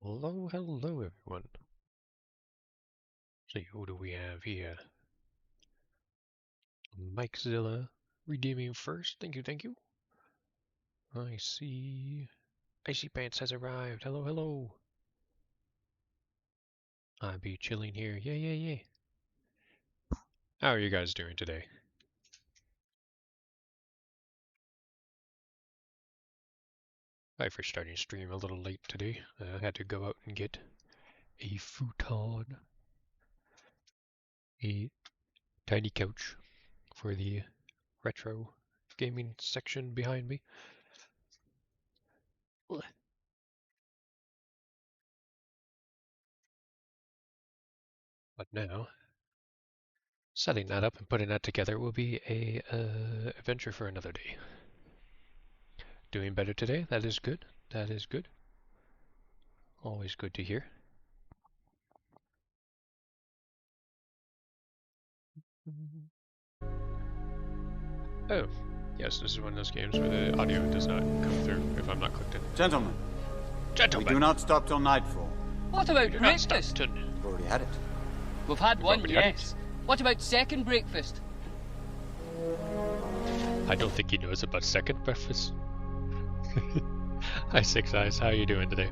Hello, hello everyone. See, who do we have here? Mikezilla redeeming first. Thank you, thank you. I see. Icy Pants has arrived. Hello, hello. I be chilling here. Yay, yay, yay. How are you guys doing today? Sorry for starting stream a little late today. I had to go out and get a futon, a tiny couch for the retro gaming section behind me. But now, setting that up and putting that together will be a adventure for another day. Doing better today. That is good. That is good. Always good to hear. Oh, yes, this is one of those games where the audio does not come through if I'm not clicked in. Gentlemen, Gentlemen, we do not stop till nightfall. What about breakfast? We've already had it. We've had one, already had it. yes. What about second breakfast? I don't think he knows about second breakfast. Hi, Six Eyes. How are you doing today?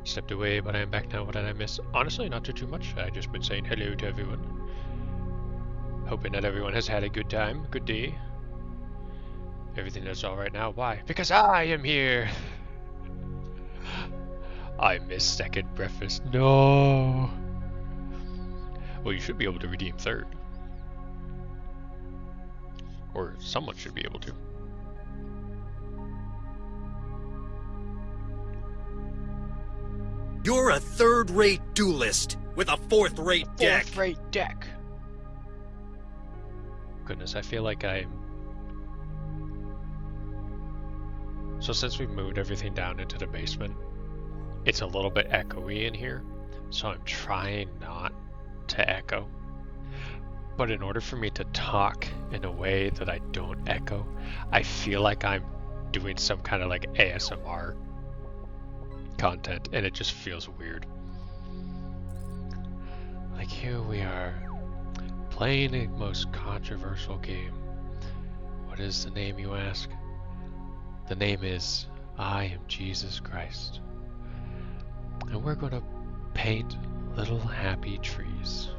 Stepped away, but I am back now. What did I miss? Honestly, not too much. I just been saying hello to everyone. Hoping that everyone has had a good time, good day. Everything is alright now. Why? Because I am here! I missed second breakfast. No! Well, you should be able to redeem third. Or someone should be able to. You're a third-rate duelist with a fourth-rate deck. Fourth-rate deck. Goodness, I feel like I'm... So since we've moved everything down into the basement, it's a little bit echoey in here. So I'm trying not to echo. But in order for me to talk in a way that I don't echo, I feel like I'm doing some kind of like ASMR content, and it just feels weird. Like, here we are, playing a most controversial game. What is the name, you ask? The name is I Am Jesus Christ. And we're gonna paint little happy trees.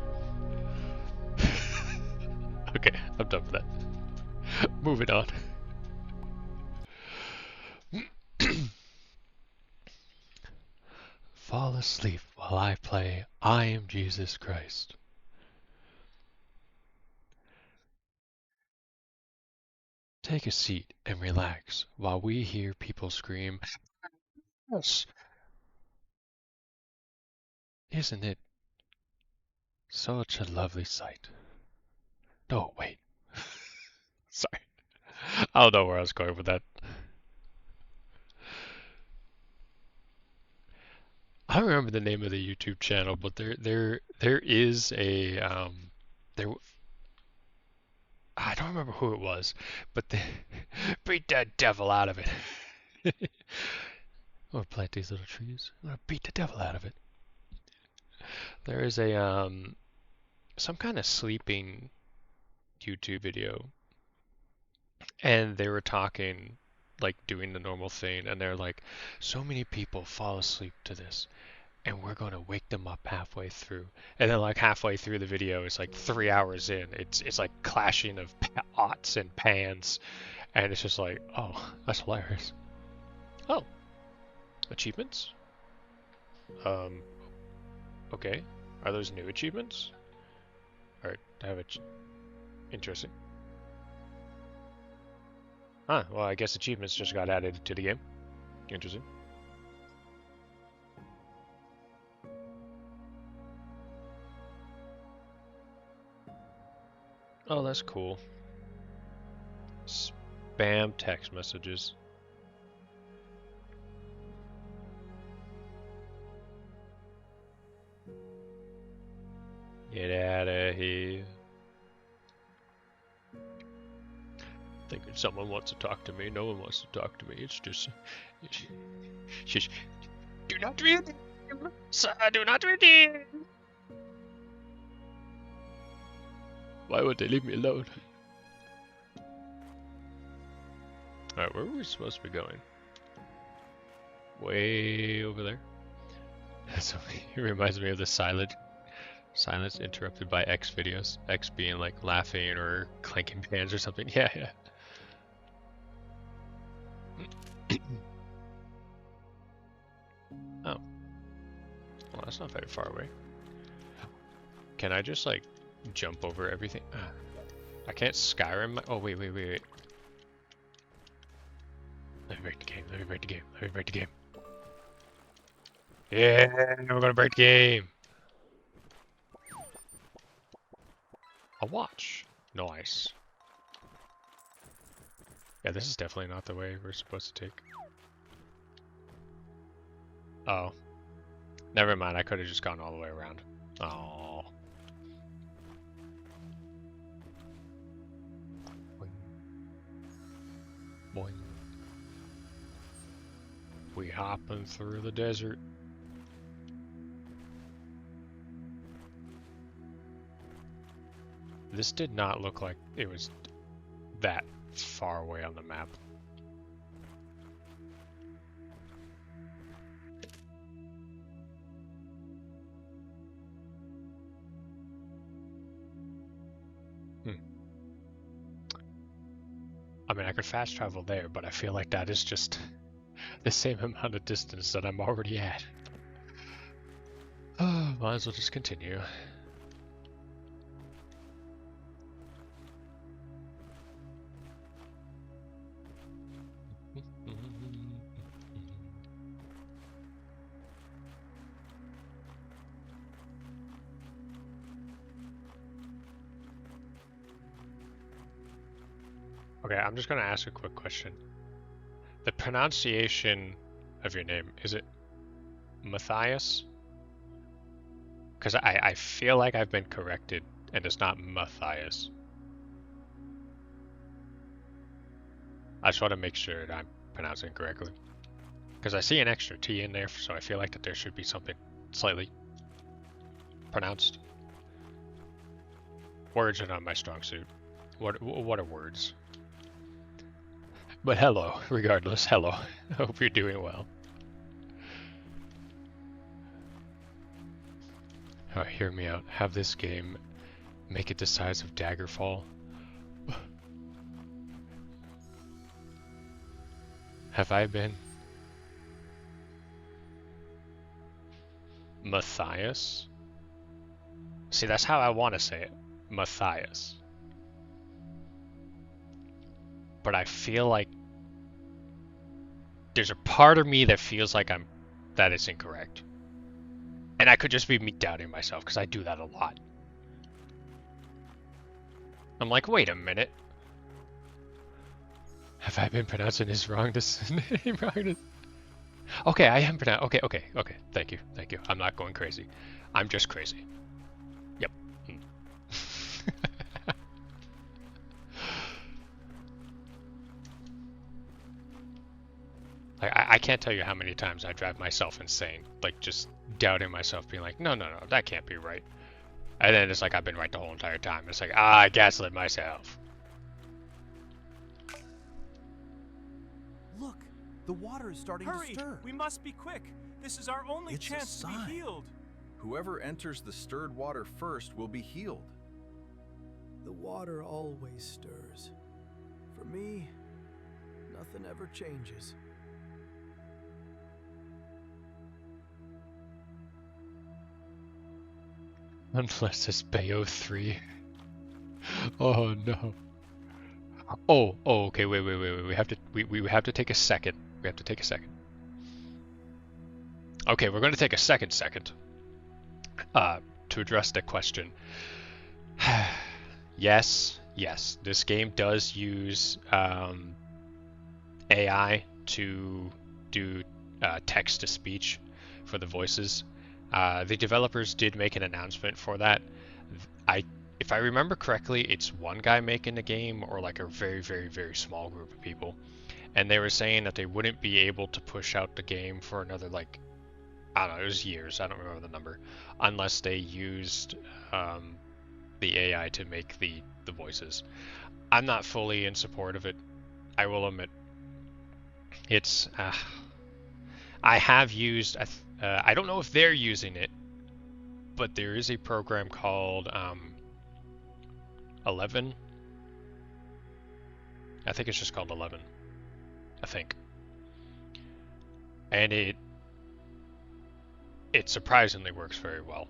Okay, I'm done with that. Moving on. Fall asleep while I play I Am Jesus Christ. Take a seat and relax while we hear people scream, "Yes!" Isn't it such a lovely sight? No, wait. Sorry. I don't know where I was going with that. I don't remember the name of the YouTube channel, but there is a there I don't remember who it was, but they beat that devil out of it. I'm gonna plant these little trees. I'm gonna beat the devil out of it. There is a some kind of sleeping YouTube video, and they were talking, like doing the normal thing, and they're like, so many people fall asleep to this, and we're going to wake them up halfway through. And then like halfway through the video, it's like 3 hours in, it's like clashing of pots and pans, and it's just like, oh, that's hilarious. Oh, achievements? Okay. Are those new achievements? Or have a interesting. Huh, well, I guess achievements just got added to the game. Interesting. Oh, that's cool. Spam text messages. Get out of here. I think If someone wants to talk to me, no one wants to talk to me. It's just do not redeem, sir. Do not redeem. Why would they leave me alone? Alright, where are we supposed to be going? Way over there. So it reminds me of the silence interrupted by X videos. X being like laughing or clanking pans or something. Yeah, yeah. Oh. Well, that's not very far away. Can I just like jump over everything? I can't Skyrim. Oh, wait. Let me break the game. Let me break the game. Yeah, we're gonna break the game. A watch. Nice. Yeah, this is definitely not the way we're supposed to take. Oh. Never mind, I could have just gone all the way around. Oh. Boing. Boing. We hopping through the desert. This did not look like it was that far away on the map. I mean, I could fast travel there, but I feel like that is just the same amount of distance that I'm already at. Oh, might as well just continue. Okay, I'm just going to ask a quick question. The pronunciation of your name, is it Matthias? Because I feel like I've been corrected and it's not Matthias. I just want to make sure that I'm pronouncing it correctly. Because I see an extra T in there, so I feel like that there should be something slightly pronounced. Words are not my strong suit. What are words? But hello, regardless, hello. I hope you're doing well. Alright, hear me out. Have this game make it the size of Daggerfall. Have I been Matthias? See, that's how I want to say it. Matthias. But I feel like there's a part of me that feels like that it's incorrect. And I could just be me doubting myself, because I do that a lot. I'm like, wait a minute. Have I been pronouncing this wrong? This name wrong? Okay, I am pronouncing. Okay. Thank you. I'm not going crazy. I'm just crazy. Yep. I can't tell you how many times I drive myself insane, like just doubting myself, being like, no, that can't be right. And then it's like I've been right the whole entire time. It's like, I gaslit myself. Look, the water is starting to stir. We must be quick. This is our only chance to be healed. Whoever enters the stirred water first will be healed. The water always stirs. For me, nothing ever changes. Unless it's Bayo 3. Oh no. Oh, okay, wait. We have to take a second. Okay, we're going to take a second to address the question. Yes, this game does use AI to do text-to-speech for the voices. The developers did make an announcement for that. if I remember correctly, it's one guy making the game or like a very, very, very small group of people. And they were saying that they wouldn't be able to push out the game for another, like, I don't know, it was years, I don't remember the number, unless they used the AI to make the voices. I'm not fully in support of it, I will admit. It's, I have used, I don't know if they're using it, but there is a program called 11. I think it's just called 11. I think. And it surprisingly works very well.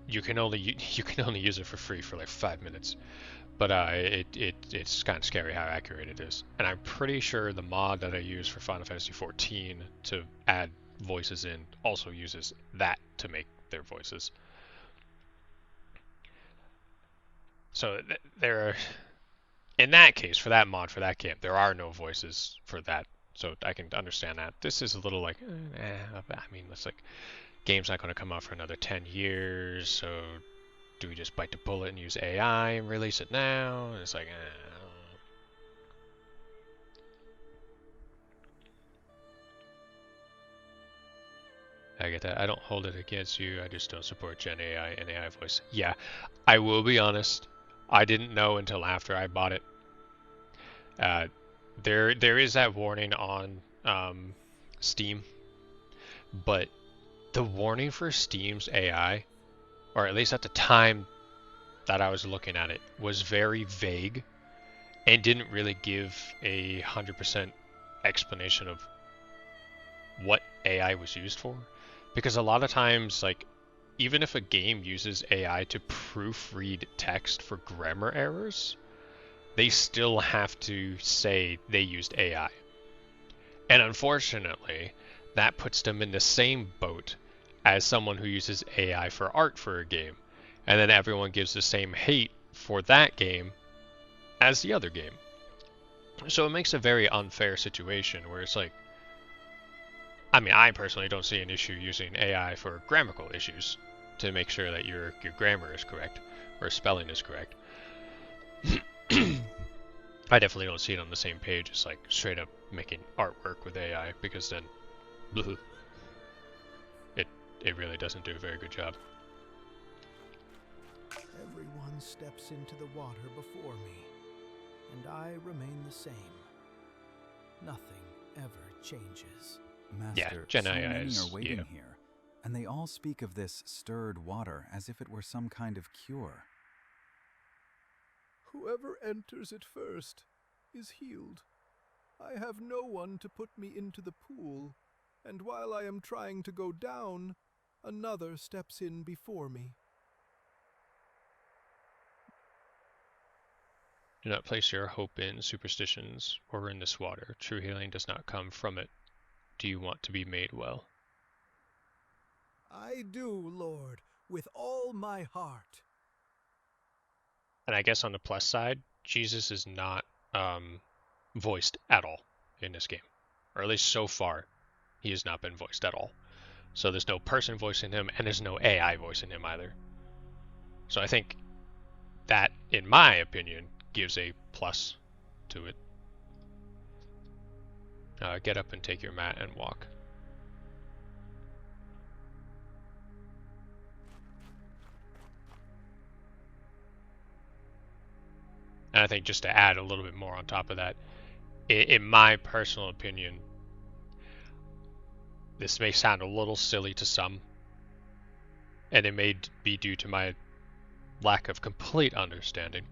You can only use it for free for like 5 minutes, but it's kind of scary how accurate it is. And I'm pretty sure the mod that I use for Final Fantasy XIV to add voices in also uses that to make their voices. So there are, in that case, for that mod, for that game, there are no voices for that. So I can understand that. This is a little like, I mean, it's like, game's not going to come out for another 10 years, so do we just bite the bullet and use AI and release it now? And it's like, I get that. I don't hold it against you. I just don't support Gen AI and AI voice. Yeah, I will be honest. I didn't know until after I bought it. There is that warning on Steam, but the warning for Steam's AI, or at least at the time that I was looking at it, was very vague and didn't really give 100% explanation of what AI was used for. Because a lot of times, like, even if a game uses AI to proofread text for grammar errors, they still have to say they used AI. And unfortunately, that puts them in the same boat as someone who uses AI for art for a game. And then everyone gives the same hate for that game as the other game. So it makes a very unfair situation where it's like, I mean, I personally don't see an issue using AI for grammatical issues to make sure that your grammar is correct or spelling is correct. I definitely don't see it on the same page as like straight up making artwork with AI, because then it really doesn't do a very good job. Everyone steps into the water before me, and I remain the same. Nothing ever changes. Master, Gen so AI many is, are waiting here, and they all speak of this stirred water as if it were some kind of cure. Whoever enters it first is healed. I have no one to put me into the pool, and while I am trying to go down, another steps in before me. Do not place your hope in superstitions or in this water. True healing does not come from it. Do you want to be made well? I do, Lord, with all my heart. And I guess on the plus side, Jesus is not voiced at all in this game. Or at least so far, he has not been voiced at all. So there's no person voicing him, and there's no AI voicing him either. So I think that, in my opinion, gives a plus to it. Get up and take your mat and walk. And I think just to add a little bit more on top of that, in my personal opinion, this may sound a little silly to some, and it may be due to my lack of complete understanding,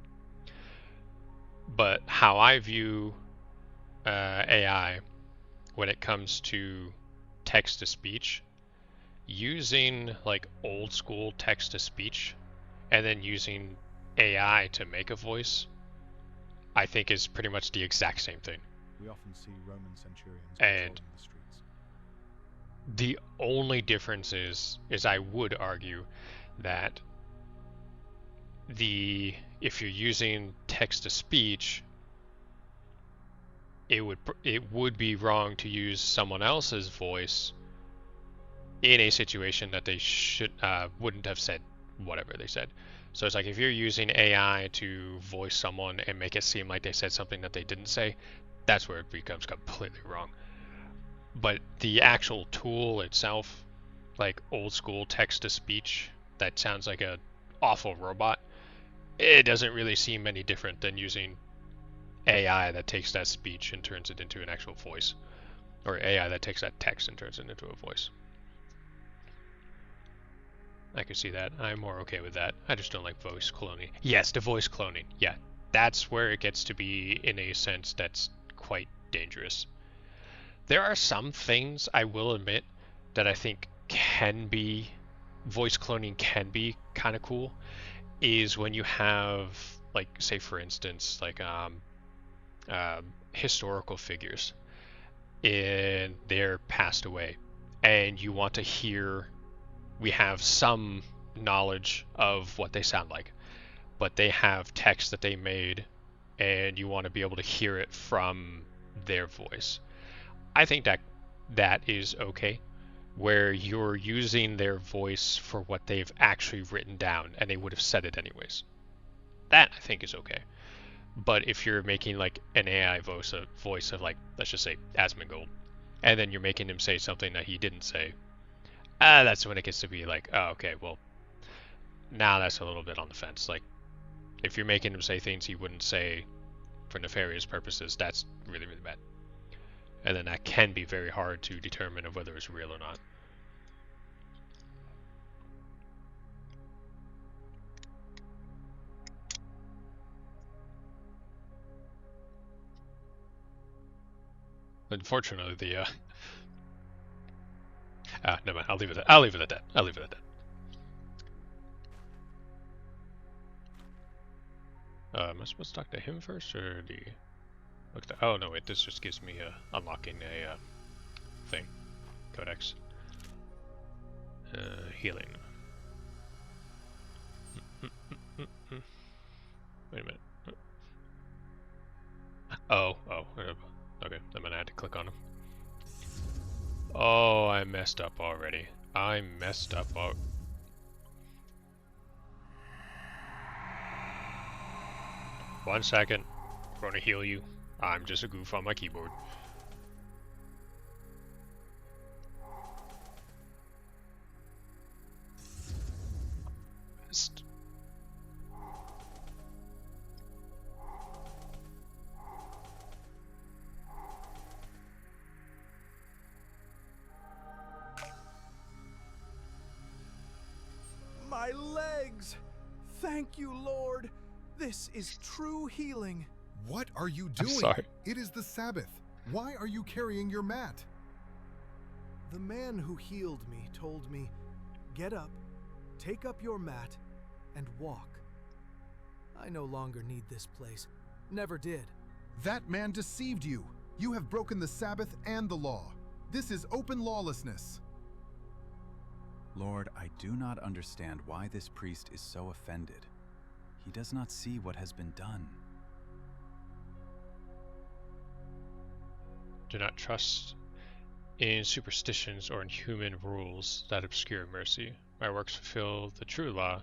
but how I view AI when it comes to text-to-speech, using like old school text-to-speech and then using AI to make a voice, I think is pretty much the exact same thing. We often see Roman centurions And patrolling the streets. the only difference is I would argue that if you're using text-to-speech, it would be wrong to use someone else's voice in a situation that they wouldn't have said whatever they said. So it's like if you're using AI to voice someone and make it seem like they said something that they didn't say, that's where it becomes completely wrong. But the actual tool itself, like old school text-to-speech, that sounds like an awful robot, it doesn't really seem any different than using AI that takes that speech and turns it into an actual voice. Or AI that takes that text and turns it into a voice. I can see that. I'm more okay with that. I just don't like voice cloning. Yes, the voice cloning. Yeah, that's where it gets to be, in a sense, that's quite dangerous. There are some things, I will admit, that I think can be, voice cloning can be kind of cool, is when you have, like, say for instance, like historical figures, and they're passed away, and you want to hear, we have some knowledge of what they sound like, but they have text that they made, and you want to be able to hear it from their voice. I think that is okay, where you're using their voice for what they've actually written down, and they would have said it anyways. That I think is okay. But if you're making like an AI voice of like, let's just say Asmongold, and then you're making him say something that he didn't say, that's when it gets to be like, oh, okay, well, now that's a little bit on the fence. Like, if you're making him say things he wouldn't say for nefarious purposes, that's really, really bad. And then that can be very hard to determine of whether it's real or not. Unfortunately, the never mind. I'll leave it at that. Am I supposed to talk to him first, or the? Oh no, wait. This just gives me unlocking a thing, codex. Healing. Wait a minute. Oh. Okay, then I had to click on him. Oh, I messed up already. One second. I'm going to heal you. I'm just a goof on my keyboard. My legs! Thank you, Lord. This is true healing. What are you doing? Sorry. It is the Sabbath. Why are you carrying your mat? The man who healed me told me, get up, take up your mat, and walk. I no longer need this place. Never did. That man deceived you. You have broken the Sabbath and the law. This is open lawlessness. Lord, I do not understand why this priest is so offended. He does not see what has been done. Do not trust in superstitions or in human rules that obscure mercy. My works fulfill the true law,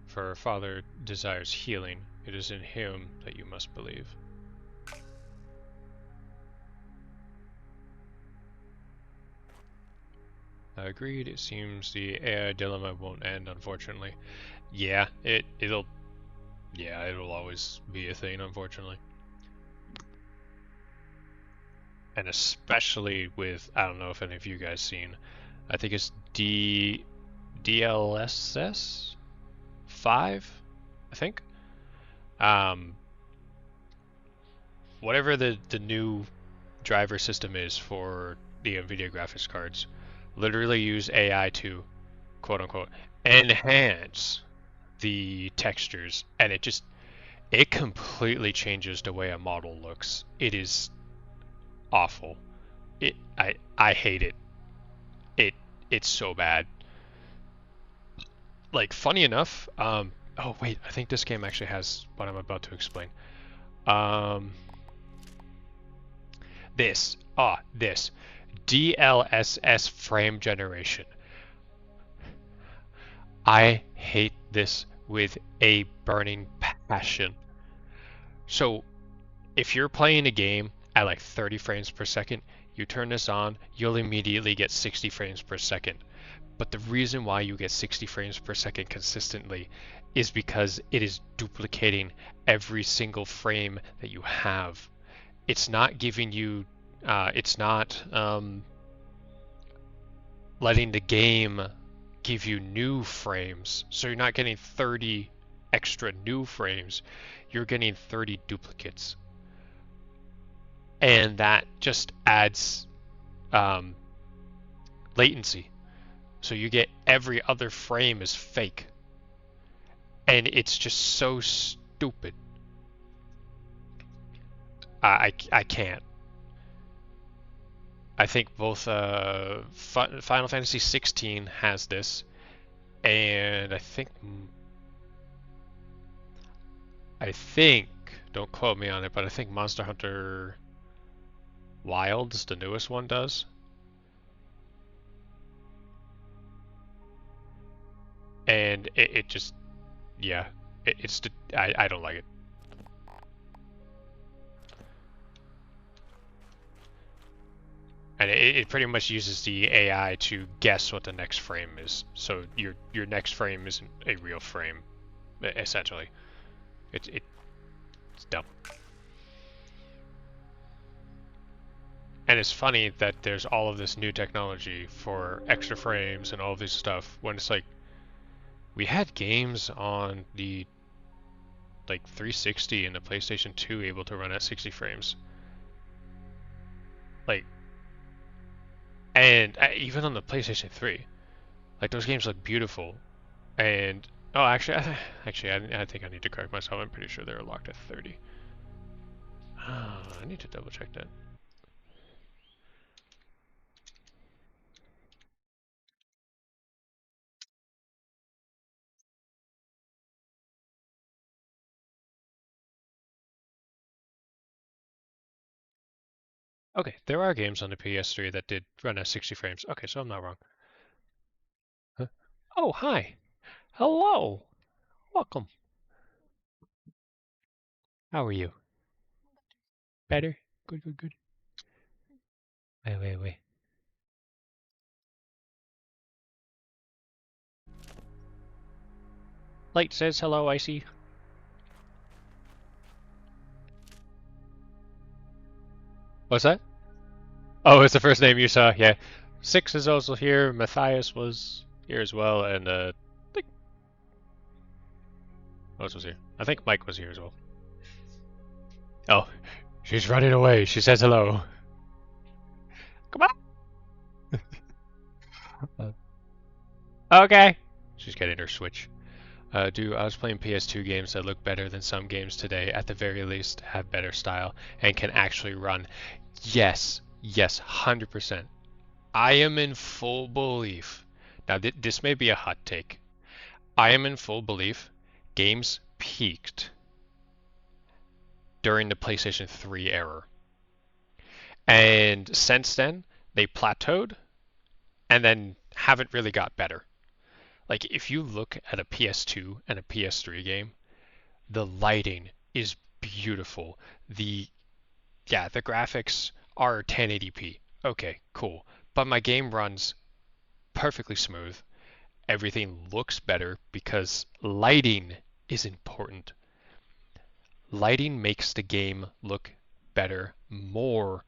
for our Father desires healing. It is in him that you must believe. Agreed. It seems the AI dilemma won't end, unfortunately. Yeah, it'll always be a thing, unfortunately. And especially with, I don't know if any of you guys seen, I think it's DLSS 5, I think. Whatever the new driver system is for the NVIDIA graphics cards, literally use AI to, quote unquote, enhance the textures, and it completely changes the way a model looks. It is awful. I hate it. It's so bad. Like, funny enough, oh wait, I think this game actually has what I'm about to explain. This DLSS frame generation. I hate this with a burning passion. So if you're playing a game at like 30 frames per second, you turn this on, you'll immediately get 60 frames per second. But the reason why you get 60 frames per second consistently is because it is duplicating every single frame that you have. It's not giving you, it's not letting the game give you new frames. So you're not getting 30 extra new frames, you're getting 30 duplicates. And that just adds latency. So you get every other frame is fake. And it's just so stupid. I can't. I think both Final Fantasy 16 has this, and I think, don't quote me on it, but I think Monster Hunter Wilds, the newest one, does. And it just, yeah, I don't like it. And it pretty much uses the AI to guess what the next frame is. So your next frame isn't a real frame, essentially. It's dumb. And it's funny that there's all of this new technology for extra frames and all this stuff when it's like we had games on the like 360 and the PlayStation 2 able to run at 60 frames. Like, and even on the PlayStation 3, like those games look beautiful. And oh, actually, I think I need to correct myself. I'm pretty sure they're locked at 30. I need to double check that. Okay, there are games on the PS3 that did run at 60 frames. Okay, so I'm not wrong. Huh? Oh, hi. Hello. Welcome. How are you? Better? Good, good, good. Wait. Light says hello, I see. What's that? Oh, it's the first name you saw, yeah. Six is also here, Matthias was here as well, and I think... Who else was here? I think Mike was here as well. Oh, she's running away. She says hello. Come on. Okay. She's getting her Switch. I was playing PS2 games that look better than some games today, at the very least have better style, and can actually run. Yes, 100%. I am in full belief. Now, this may be a hot take. I am in full belief games peaked during the PlayStation 3 era. And since then, they plateaued and then haven't really got better. Like, if you look at a PS2 and a PS3 game, the lighting is beautiful. The graphics are 1080p. Okay, cool. But my game runs perfectly smooth. Everything looks better because lighting is important. Lighting makes the game look better more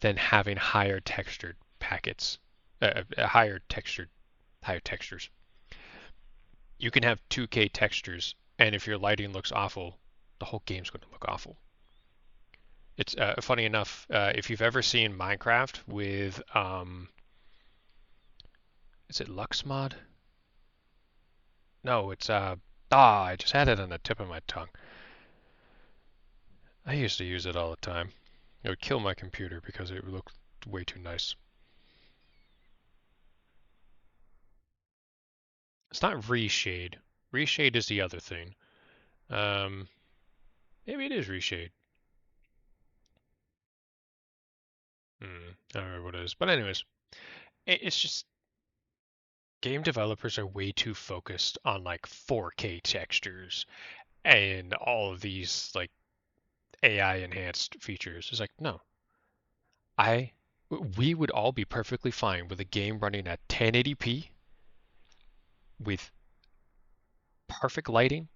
than having higher textured packets, higher textures. You can have 2K textures, and if your lighting looks awful, the whole game's going to look awful. It's funny enough, if you've ever seen Minecraft with, is it Luxmod? No, it's, I just had it on the tip of my tongue. I used to use it all the time. It would kill my computer because it looked way too nice. It's not Reshade. Reshade is the other thing. Maybe it is Reshade. I don't remember what it is. But anyways, it's just game developers are way too focused on like 4K textures and all of these like AI enhanced features. It's like, no. We would all be perfectly fine with a game running at 1080p with perfect lighting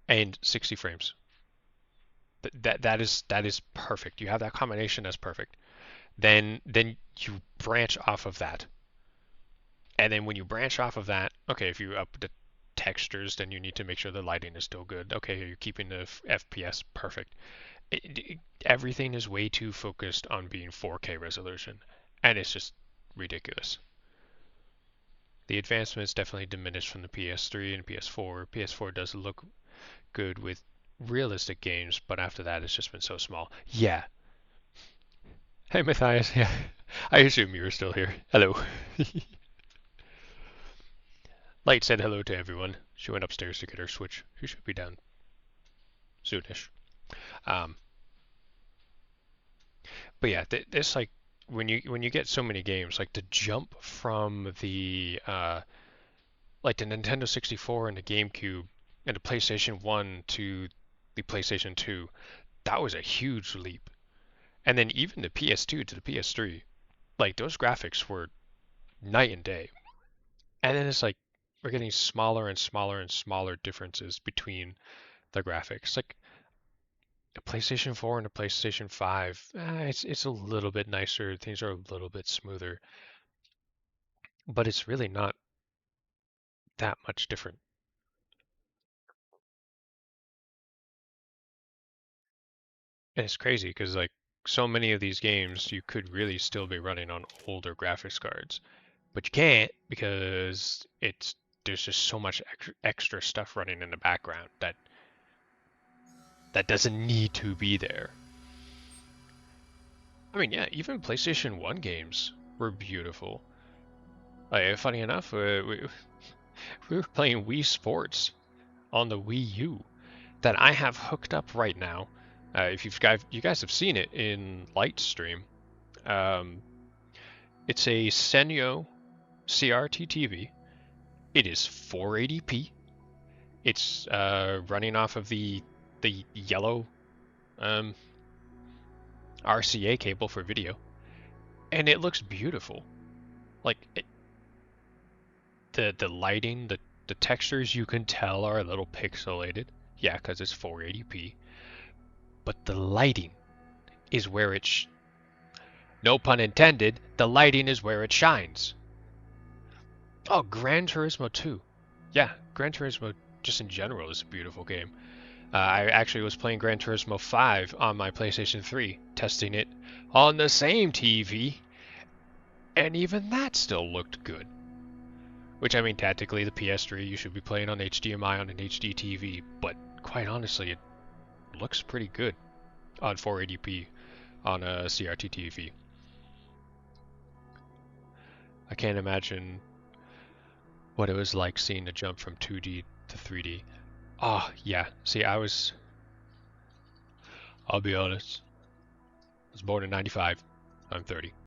and 60 frames. That is perfect. You have that combination, that's perfect. Then you branch off of that. And then when you branch off of that, okay, if you up the textures, then you need to make sure the lighting is still good. Okay, you're keeping the FPS perfect. Everything is way too focused on being 4K resolution, and it's just ridiculous. The advancements definitely diminished from the PS3 and PS4. PS4 does look good with realistic games, but after that it's just been so small. Yeah. Hey Matthias, yeah. I assume you were still here. Hello. Light said hello to everyone. She went upstairs to get her Switch. She should be down soonish. But yeah, this like when you get so many games, like the jump from the like the Nintendo 64 and the GameCube and the PlayStation 1 to the PlayStation 2, that was a huge leap. And then even the PS2 to the PS3, like those graphics were night and day. And then it's like we're getting smaller and smaller and smaller differences between the graphics. Like a PlayStation 4 and a PlayStation 5, it's a little bit nicer. Things are a little bit smoother. But it's really not that much different. And it's crazy because like so many of these games you could really still be running on older graphics cards, but you can't because there's just so much extra stuff running in the background that doesn't need to be there. I mean, yeah, even PlayStation 1 games were beautiful. Like, funny enough, we were playing Wii Sports on the Wii U that I have hooked up right now. If you guys have seen it in Lightstream, it's a Senyo CRT TV. It is 480p. It's running off of the yellow RCA cable for video, and it looks beautiful. Like the lighting, the textures you can tell are a little pixelated. Yeah, because it's 480p. But the lighting is where no pun intended, the lighting is where it shines. Oh, Gran Turismo 2. Yeah, Gran Turismo just in general is a beautiful game. I actually was playing Gran Turismo 5 on my PlayStation 3, testing it on the same TV, and even that still looked good. Which, I mean, tactically, the PS3 you should be playing on HDMI on an HD TV, but quite honestly, it looks pretty good on 480p on a CRT TV. I can't imagine what it was like seeing the jump from 2D to 3D. Oh, yeah. See, I'll be honest. I was born in 95. I'm 30.